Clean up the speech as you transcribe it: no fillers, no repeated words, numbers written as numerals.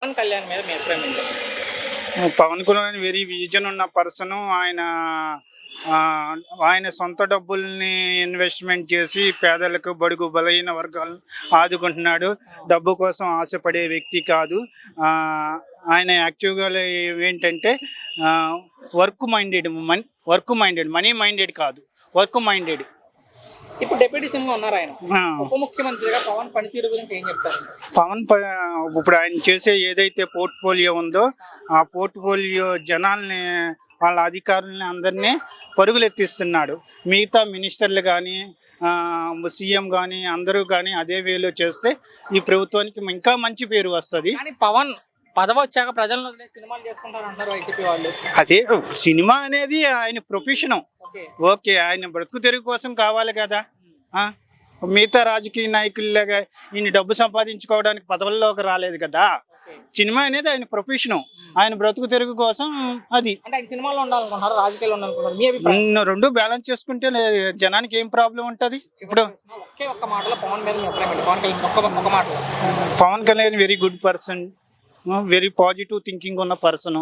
పవన్ కళ్యాణ్ మీద మీ అభిప్రాయం ఏంటి? పవన్ కళ్యాణ్ వెరీ విజన్ ఉన్న పర్సన్. ఆయన సొంత డబ్బుల్ని ఇన్వెస్ట్మెంట్ చేసి పేదలకు బడుగు బలహీన వర్గాలను ఆదుకుంటున్నాడు. డబ్బు కోసం ఆశపడే వ్యక్తి కాదు. ఆయన యాక్చువల్గా ఏంటంటే వర్క్ మైండెడ్, మనీ మైండెడ్ కాదు, వర్క్ మైండెడ్. ఇప్పుడు డిప్యూటీ సీఎం ఉన్నారు ఆయన. ఉప ముఖ్యమంత్రిగా పవన్ పనితీరు గురించి ఏం చెప్తారు? ఇప్పుడు ఆయన చేసే ఏదైతే పోర్ట్ఫోలియో ఉందో ఆ పోర్ట్ఫోలియో జనాల్ని, వాళ్ళ అధికారులని అందరినీ పరుగులెత్తిస్తున్నాడు. మిగతా మినిస్టర్లు కానీ సీఎం కానీ అందరూ కానీ అదే వేలో చేస్తే ఈ ప్రభుత్వానికి ఇంకా మంచి పేరు వస్తుంది. కానీ పవన్ పదవి వచ్చాక ప్రజలను వదిలేసి సినిమాలు చేసుకుంటారు అంటారు వైసీపీ వాళ్ళు. అదే సినిమా అనేది ఆయన ప్రొఫెషను. ఓకే, ఆయన బ్రతుకు తెరుగు కోసం కావాలి కదా. మిగతా రాజకీయ నాయకుల్లాగా ఈయన డబ్బు సంపాదించుకోవడానికి పదవుల్లోకి రాలేదు కదా. సినిమా అనేది ఆయన ప్రొఫెషను, ఆయన బ్రతుకు తెరుగు కోసం. అది సినిమాలో ఉండాలనుకుంటున్నారు, రాజకీయాలు ఉండాలనుకుంటున్నారు. రెండు బ్యాలెన్స్ చేసుకుంటే జనానికి ఏం ప్రాబ్లం ఉంటుంది. ఇప్పుడు ఒక్క మాటలో పవన్ మీద మీ అభిప్రాయం ఏంటి? Pawan Kalyan Pawan Kalyan very good person, very positive thinking ఉన్న పర్సన్.